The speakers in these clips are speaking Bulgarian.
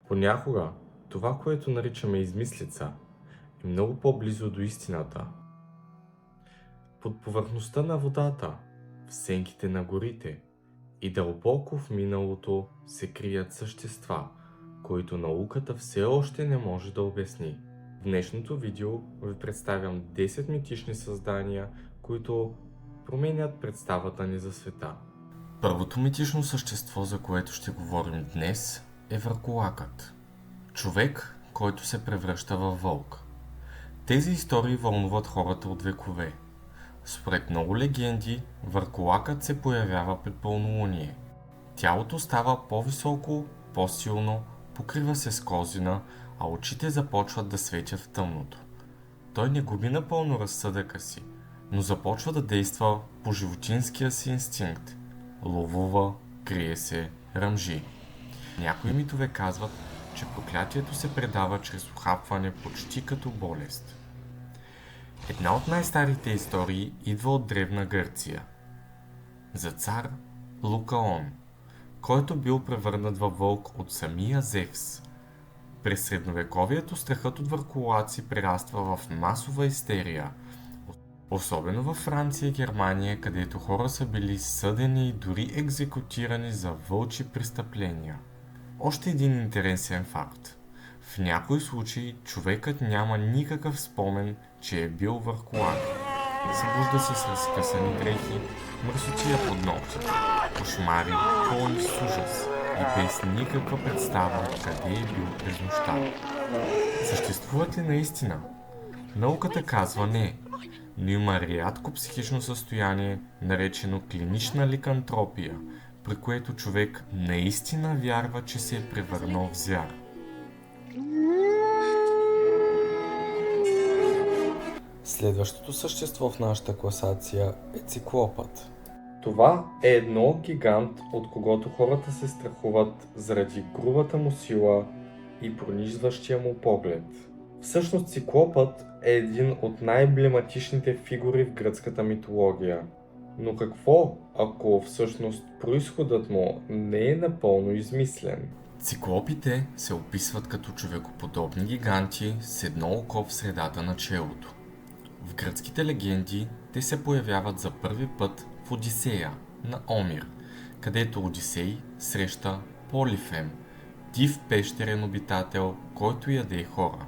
Понякога това, което наричаме измислица, е много по-близо до истината. Под повърхността на водата, в сенките на горите и дълбоко в миналото се крият същества, които науката все още не може да обясни. В днешното видео ви представям 10 митични създания, които променят представата ни за света. Първото митично същество, за което ще говорим днес, е върколакът. Човек, който се превръща във вълк. Тези истории вълнуват хората от векове. Според много легенди, върколакът се появява при пълнолуние. Тялото става по-високо, по-силно, покрива се с козина, а очите започват да светят в тъмното. Той не губи напълно разсъдъка си, но започва да действа по животинския си инстинкт. Ловува, крие се, ръмжи. Някои митове казват, че проклятието се предава чрез ухапване почти като болест. Една от най-старите истории идва от Древна Гърция. За цар Лукаон, който бил превърнат във вълк от самия Зевс. През средновековието страхът от върколаци прераства в масова истерия, особено във Франция и Германия, където хора са били съдени и дори екзекутирани за вълчи престъпления. Още един интересен факт. В някои случаи човекът няма никакъв спомен, че е бил върколак. Събужда се с разкъсани дрехи, мръсотия под ногтите, кошмари, пълни с ужас и без никаква представа къде е бил през нощта. Съществуват ли наистина? Науката казва не, но има рядко психично състояние, наречено клинична ликантропия, при което човек наистина вярва, че се е превърнал в звяр. Следващото същество в нашата класация е циклопът. Това е едно гигант, от когото хората се страхуват заради грубата му сила и пронизващия му поглед. Всъщност циклопът е един от най-емблематичните фигури в гръцката митология. Но какво, ако всъщност произходът му не е напълно измислен? Циклопите се описват като човекоподобни гиганти с едно око в средата на челото. В гръцките легенди те се появяват за първи път в Одисея на Омир, където Одисей среща Полифем, див пещерен обитател, който яде хора.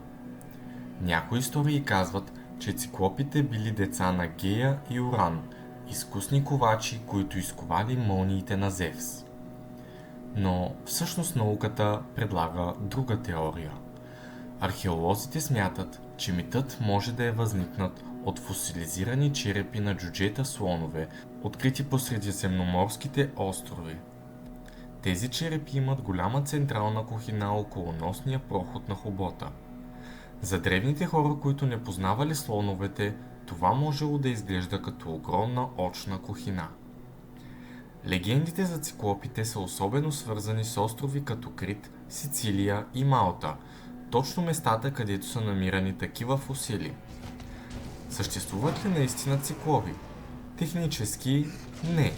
Някои истории казват, че циклопите били деца на Гея и Уран, изкусни ковачи, които изковали мълниите на Зевс. Но всъщност науката предлага друга теория. Археолозите смятат, че митът може да е възникнат от фосилизирани черепи на джуджета слонове, открити по средиземноморските острови. Тези черепи имат голяма централна кухина около носния проход на хобота. За древните хора, които не познавали слоновете, това можело да изглежда като огромна очна кухина. Легендите за циклопите са особено свързани с острови като Крит, Сицилия и Малта, точно местата, където са намирани такива фосили. Съществуват ли наистина циклопи? Технически не.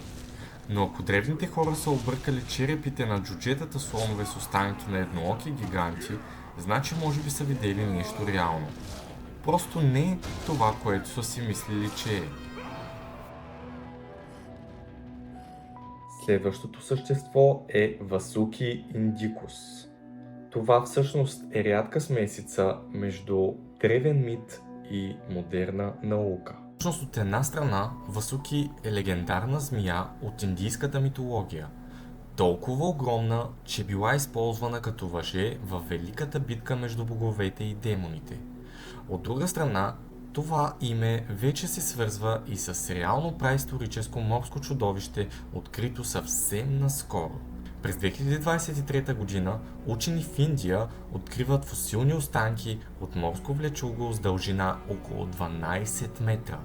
Но ако древните хора са объркали черепите на джуджетата слонове с останки на еднооки гиганти, значи може би са видели нещо реално. Просто не това, което са си мислили, че е. Следващото същество е Васуки индикус. Това всъщност е рядка смесица между древен мит и модерна наука. Всъщност от една страна, Васуки е легендарна змия от индийската митология. Толкова огромна, че била използвана като въже във великата битка между боговете и демоните. От друга страна, това име вече се свързва и с реално праисторическо морско чудовище, открито съвсем наскоро. През 2023 година учени в Индия откриват фосилни останки от морско влечуго с дължина около 12 метра.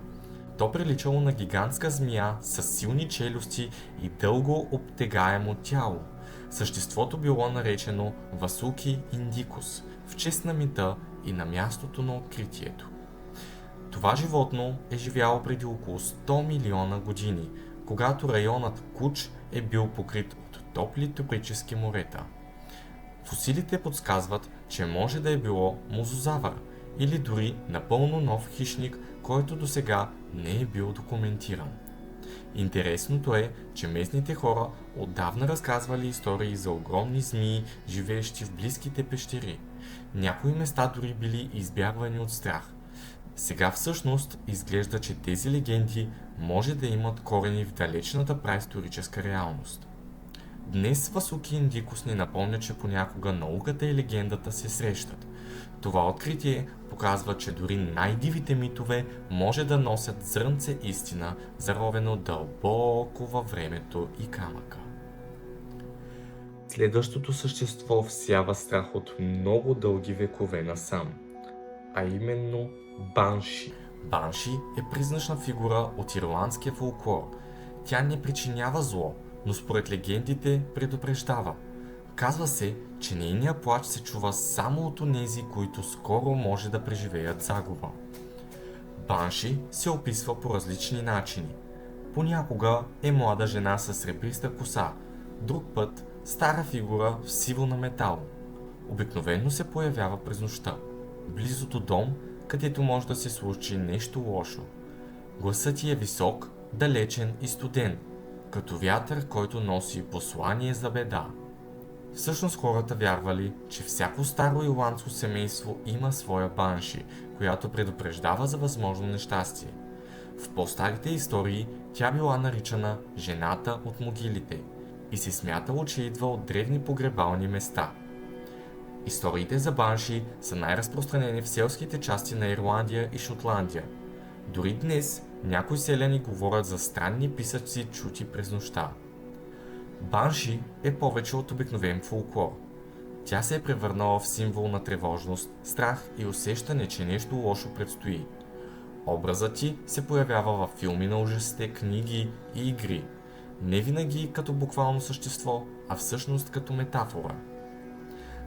То приличало на гигантска змия с силни челюсти и дълго обтегаемо тяло. Съществото било наречено Васуки индикус, в чест на мита и на мястото на откритието. Това животно е живяло преди около 100 милиона години, когато районът Куч е бил покрит от топли тропически морета. Фосилите подсказват, че може да е било мозозавър или дори напълно нов хищник, който досега не е бил документиран. Интересното е, че местните хора отдавна разказвали истории за огромни змии, живеещи в близките пещери. Някои места дори били избягвани от страх. Сега всъщност изглежда, че тези легенди може да имат корени в далечната праисторическа реалност. Днес Васуки Индикус ни напомня, че понякога науката и легендата се срещат. Това откритие показва, че дори най-дивите митове може да носят зрънце истина, заровено дълбоко във времето и камъка. Следващото същество всява страх от много дълги векове насам, а именно Банши. Банши е призначна фигура от ирландския фолклор. Тя не причинява зло, но според легендите предупреждава. Казва се, че нейният плач се чува само от онези, които скоро може да преживеят загуба. Банши се описва по различни начини. Понякога е млада жена с сребриста коса, друг път стара фигура в сиво на метал. Обикновено се появява през нощта, близо до дом, където може да се случи нещо лошо. Гласът ти е висок, далечен и студен, като вятър, който носи послание за беда. Всъщност хората вярвали, че всяко старо ирландско семейство има своя банши, която предупреждава за възможно нещастие. В по-старите истории тя била наричана жената от могилите и се смятало, че идва от древни погребални места. Историите за банши са най-разпространени в селските части на Ирландия и Шотландия. Дори днес някои селяни говорят за странни писъци, чути през нощта. Банши е повече от обикновен фолклор. Тя се е превърнала в символ на тревожност, страх и усещане, че нещо лошо предстои. Образът ти се появява във филми на ужасите, книги и игри. Не винаги като буквално същество, а всъщност като метафора.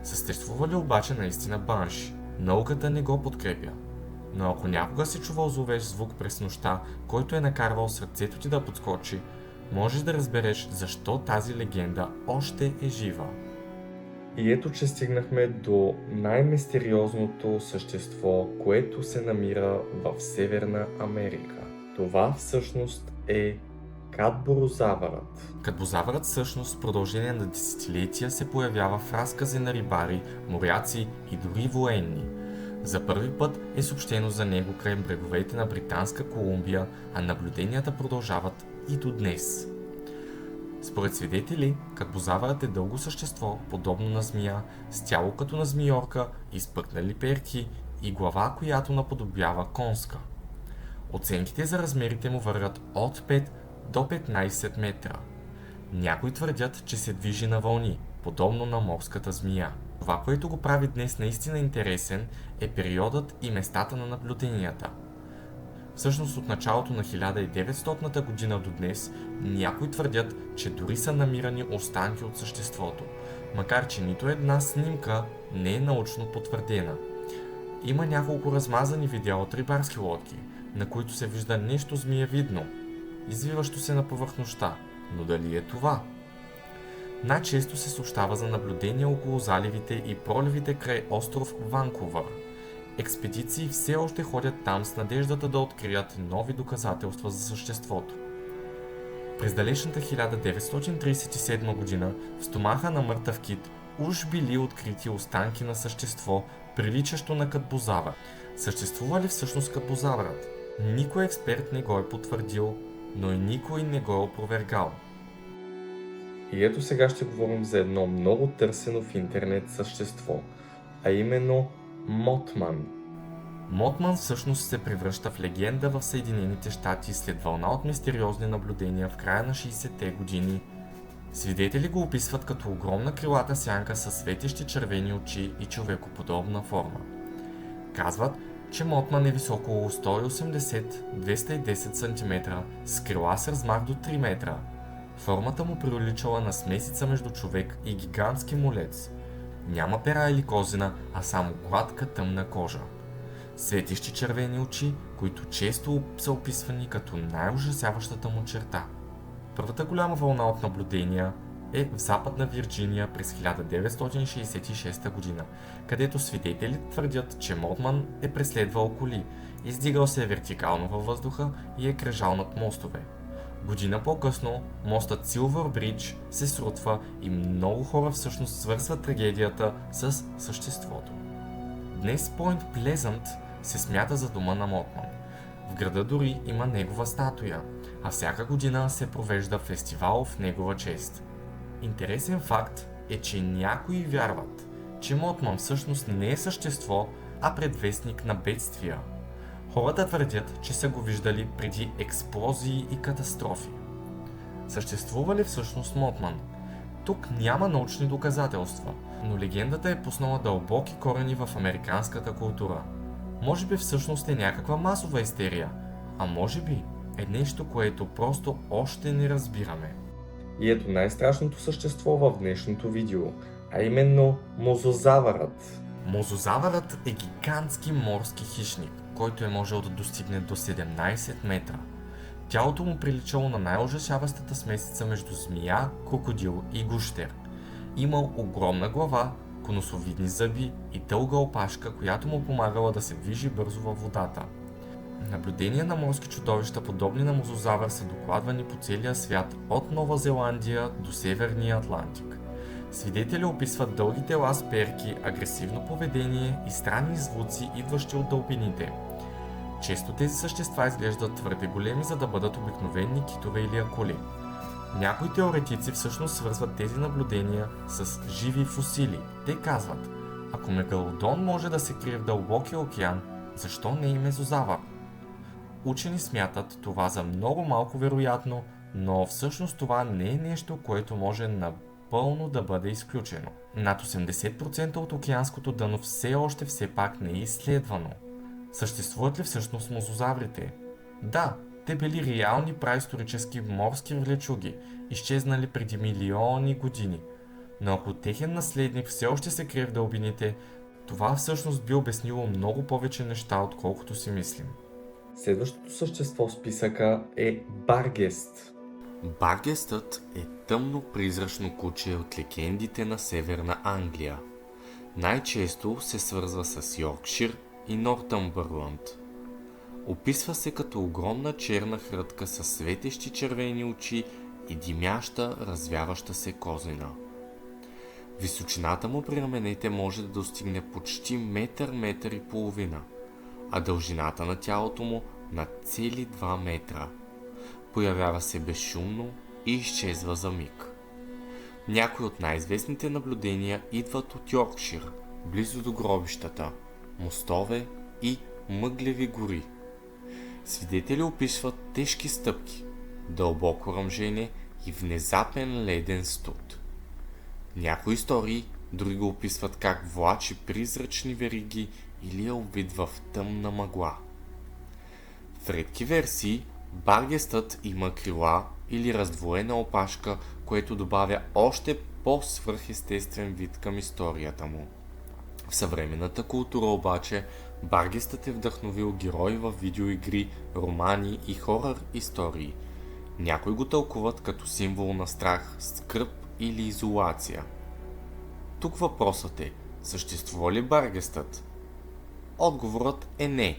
Съществува ли обаче наистина банши? Науката не го подкрепя. Но ако някога си чувал зловещ звук през нощта, който е накарвал сърцето ти да подскочи, можеш да разбереш защо тази легенда още е жива. И ето, че стигнахме до най-мистериозното същество, което се намира в Северна Америка. Това всъщност е катборозавърът. Катбозавърът всъщност в продължение на десетилетия се появява в разкази на рибари, моряци и дори военни. За първи път е съобщено за него край бреговете на Британска Колумбия, а наблюденията продължават и до днес. Според свидетели, катбозавърът е дълго същество, подобно на змия, с тяло като на змийорка, изпъкнали перки и глава, която наподобява конска. Оценките за размерите му вървят от 5 до 15 метра. Някои твърдят, че се движи на вълни, подобно на морската змия. Това, което го прави днес наистина интересен, е периодът и местата на наблюденията. Всъщност от началото на 1900 година до днес, някои твърдят, че дори са намирани останки от съществото, макар че нито една снимка не е научно потвърдена. Има няколко размазани видеа от рибарски лодки, на които се вижда нещо змиевидно, извиващо се на повърхността, но дали е това? Най-често се съобщава за наблюдения около заливите и проливите край остров Ванкувър. Експедиции все още ходят там с надеждата да открият нови доказателства за съществото. През далечната 1937 година в стомаха на мъртъв кит уж били открити останки на същество, приличащо на катбозавър. Съществува ли всъщност катбозавърът? Никой експерт не го е потвърдил, но и никой не го е опровергал. И ето сега ще говорим за едно много търсено в интернет същество, а именно Мотман. Мотман всъщност се превръща в легенда в Съединените щати след вълна от мистериозни наблюдения в края на 60-те години. Свидетели го описват като огромна крилата сянка със светещи червени очи и човекоподобна форма. Казват, че Мотман е висок около 180-210 см, с крила с размах до 3 метра. Формата му приличала на смесица между човек и гигантски молец. Няма пера или козина, а само гладка тъмна кожа. Светещи червени очи, които често са описвани като най-ужасяващата му черта. Първата голяма вълна от наблюдения е в Западна Вирджиния през 1966 година, където свидетели твърдят, че Мотман е преследвал коли, издигал се вертикално във въздуха и е кръжал над мостове. Година по-късно мостът Силвър Бридж се срутва и много хора всъщност свързват трагедията с съществото. Днес Пойнт Плезънт се смята за дома на Мотман. В града дори има негова статуя, а всяка година се провежда фестивал в негова чест. Интересен факт е, че някои вярват, че Мотман всъщност не е същество, а предвестник на бедствия. Хората твърдят, че са го виждали преди експлозии и катастрофи. Съществува ли всъщност Мотман? Тук няма научни доказателства, но легендата е пуснала дълбоки корени в американската култура. Може би всъщност е някаква масова истерия, а може би е нещо, което просто още не разбираме. И ето най-страшното същество в днешното видео, а именно мозозавърът. Мозозавърът е гигантски морски хищник, който е можел да достигне до 17 метра. Тялото му приличало на най-ужасяващата смесица между змия, крокодил и гущер. Имал огромна глава, конусовидни зъби и дълга опашка, която му помагала да се движи бързо във водата. Наблюдения на морски чудовища, подобни на мозозавър, са докладвани по целия свят от Нова Зеландия до Северния Атлантик. Свидетели описват дълги тела с перки, агресивно поведение и странни звуци, идващи от дълбините. Често тези същества изглеждат твърде големи, за да бъдат обикновени китове или акули. Някои теоретици всъщност свързват тези наблюдения с живи фосили. Те казват, ако мегалодон може да се крие в дълбокия океан, защо не и мезозавър? Учени смятат това за много малко вероятно, но всъщност това не е нещо, което може напълно да бъде изключено. Над 80% от океанското дъно все пак не е изследвано. Съществуват ли всъщност мозозаврите? Да, те били реални праисторически морски влечуги, изчезнали преди милиони години. Но ако техен наследник все още се крие в дълбините, това всъщност би обяснило много повече неща, отколкото си мислим. Следващото същество в списъка е Баргест. Баргестът е тъмно призрачно куче от легендите на Северна Англия. Най-често се свързва с Йоркшир и Нортъмбърланд. Описва се като огромна черна хрътка с светещи червени очи и димяща, развяваща се козина. Височината му при раменете може да достигне почти метър и половина, а дължината на тялото му на цели 2 метра. Появява се безшумно и изчезва за миг. Някои от най-известните наблюдения идват от Йоркшир, близо до гробищата, мостове и мъглеви гори. Свидетели описват тежки стъпки, дълбоко ръмжене и внезапен леден студ. Някои истории други го описват как влачи призрачни вериги или я обвидва в тъмна мъгла. В редки версии Баргестът има крила или раздвоена опашка, което добавя още по-свръхестествен вид към историята му. В съвременната култура обаче Баргестът е вдъхновил герои в видеоигри, романи и хорър истории. Някои го тълкуват като символ на страх, скръб или изолация. Тук въпросът е, съществува ли Баргестът? Отговорът е не.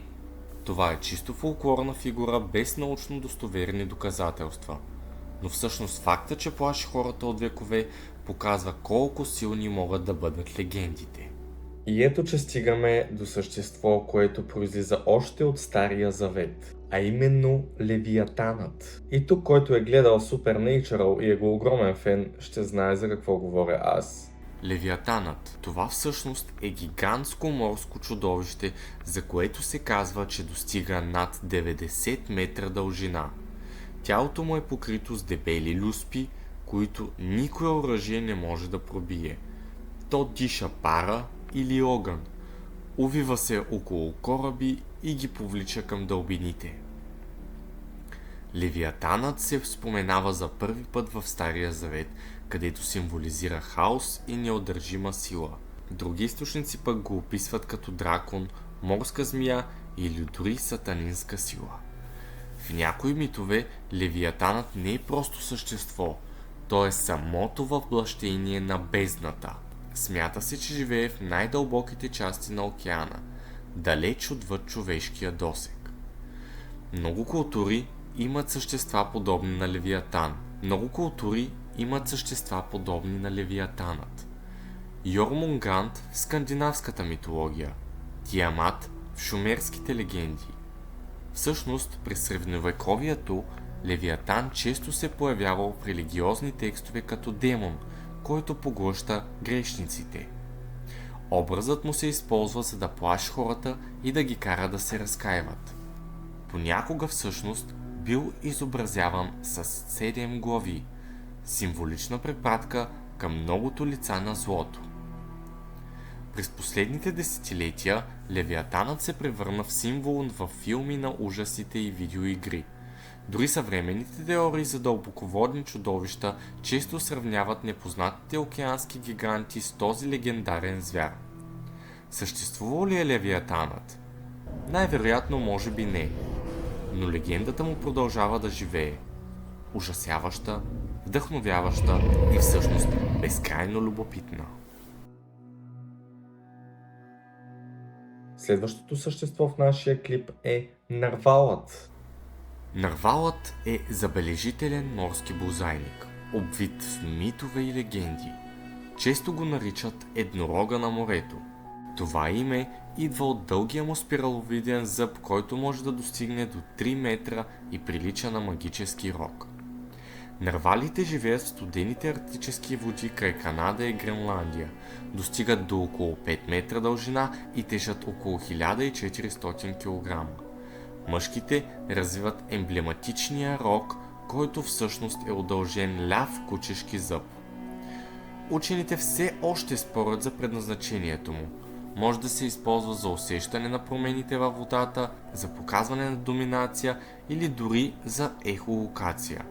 Това е чисто фолклорна фигура без научно достоверни доказателства. Но всъщност факта, че плаши хората от векове, показва колко силни могат да бъдат легендите. И ето, че стигаме до същество, което произлиза още от Стария Завет, а именно Левиатанът. И тук, който е гледал Supernatural и е го огромен фен, ще знае за какво говоря аз. Левиатанът. Това всъщност е гигантско морско чудовище, за което се казва, че достига над 90 метра дължина. Тялото му е покрито с дебели люспи, които никое оръжие не може да пробие. То диша пара или огън, увива се около кораби и ги повлича към дълбините. Левиатанът се споменава за първи път в Стария Завет, където символизира хаос и неудържима сила. Други източници пък го описват като дракон, морска змия или дори сатанинска сила. В някои митове Левиатанът не е просто същество, То е самото въплъщение на бездната. Смята се, че живее в най-дълбоките части на океана, далеч отвъд човешкия досег. Много култури имат същества подобни на Левиатан. Левиатанът. Йормунгант в скандинавската митология, Тиамат в шумерските легенди. Всъщност, през средновековието Левиатан често се появявал в религиозни текстове като демон, който поглъща грешниците. Образът му се използва, за да плаши хората и да ги кара да се разкаиват. Понякога всъщност бил изобразяван с 7 глави, символична препратка към многото лица на злото. През последните десетилетия Левиатанът се превърна в символ в филми на ужасите и видеоигри. Дори съвременните теории за дълбоководни чудовища често сравняват непознатите океански гиганти с този легендарен звяр. Съществувал ли е Левиатанът? Най-вероятно може би не, но легендата му продължава да живее. Ужасяваща, вдъхновяваща и всъщност безкрайно любопитна. Следващото същество в нашия клип е нарвалът. Нарвалът е забележителен морски бозайник, обвит в митове и легенди. Често го наричат еднорога на морето. Това име идва от дългия му спираловиден зъб, който може да достигне до 3 метра и прилича на магически рог. Нарвалите живеят в студените арктически води край Канада и Гренландия, достигат до около 5 метра дължина и тежат около 1400 кг. Мъжките развиват емблематичния рог, който всъщност е удължен ляв кучешки зъб. Учените все още спорят за предназначението му. Може да се използва за усещане на промените във водата, за показване на доминация или дори за ехолокация.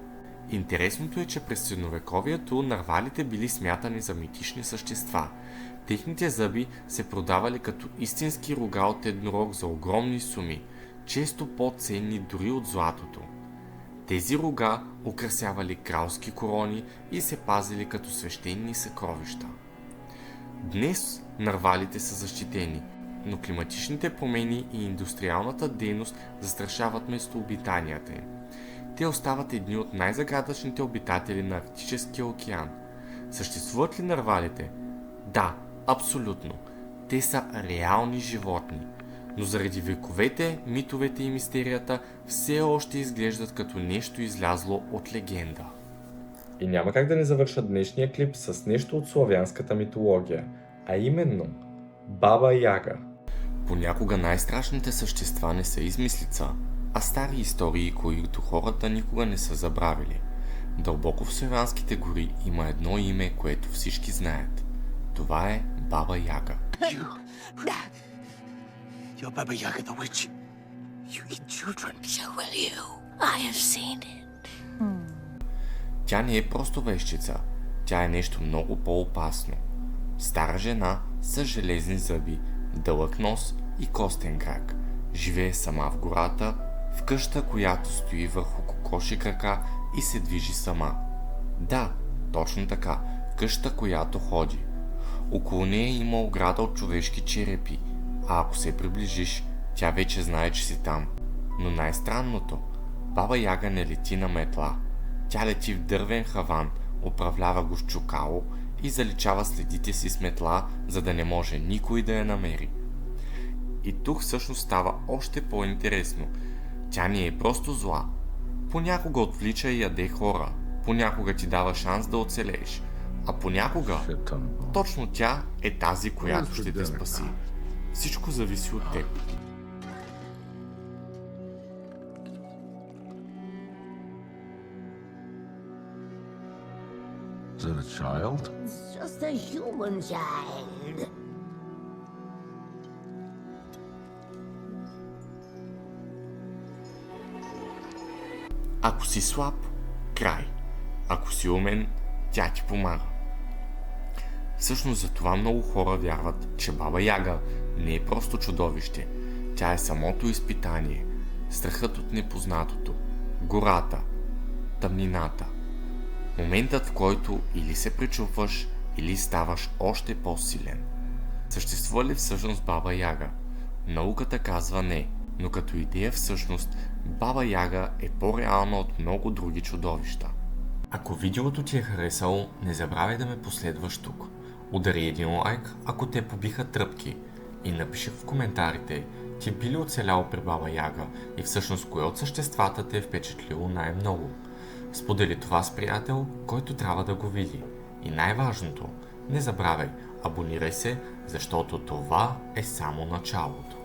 Интересното е, че през средновековието нарвалите били смятани за митични същества. Техните зъби се продавали като истински рога от еднорог за огромни суми, често по-ценни дори от златото. Тези рога украсявали кралски корони и се пазили като свещени съкровища. Днес нарвалите са защитени, но климатичните промени и индустриалната дейност застрашават местообитанията им. Те остават едни от най-загадъчните обитатели на Арктическия океан. Съществуват ли нарвалите? Да, абсолютно. Те са реални животни, но заради вековете, митовете и мистерията все още изглеждат като нещо излязло от легенда. И няма как да не завърша днешния клип с нещо от славянската митология, а именно Баба Яга. Понякога най-страшните същества не са измислица, а стари истории, които хората никога не са забравили. Дълбоко в славянските гори има едно име, което всички знаят. Това е Баба Яга. You're Baba Yaga the witch. You eat children. So will you. I have seen it. Тя не е просто вещица, тя е нещо много по-опасно. Стара жена с железни зъби, дълъг нос и костен крак. Живее сама в гората, в къща, която стои върху кокоши крака и се движи сама. Да, точно така, къща, която ходи. Около нея има ограда от човешки черепи, а ако се приближиш, тя вече знае, че си там. Но най-странното, Баба Яга не лети на метла. Тя лети в дървен хаван, управлява го с чукало и заличава следите си с метла, за да не може никой да я намери. И тук всъщност става още по-интересно. Тя не е просто зла. Понякога отвлича и яде хора, понякога ти дава шанс да оцелееш, а понякога точно тя е тази, която ще те спаси. Всичко зависи от теб. Is it a child? It's just a human child. Ако си слаб, край. Ако си умен, тя ти помага. Всъщност за това много хора вярват, че Баба Яга не е просто чудовище. Тя е самото изпитание. Страхът от непознатото, гората, тъмнината. Моментът, в който или се пречупваш, или ставаш още по-силен. Съществува ли всъщност Баба Яга? Науката казва не, но като идея всъщност Баба Яга е по-реална от много други чудовища. Ако видеото ти е харесало, не забравяй да ме последваш тук. Удари един лайк, ако те побиха тръпки. И напиши в коментарите, ти би ли оцелял при Баба Яга и всъщност кое от съществата те е впечатлило най-много. Сподели това с приятел, който трябва да го види. И най-важното, не забравяй, абонирай се, защото това е само началото.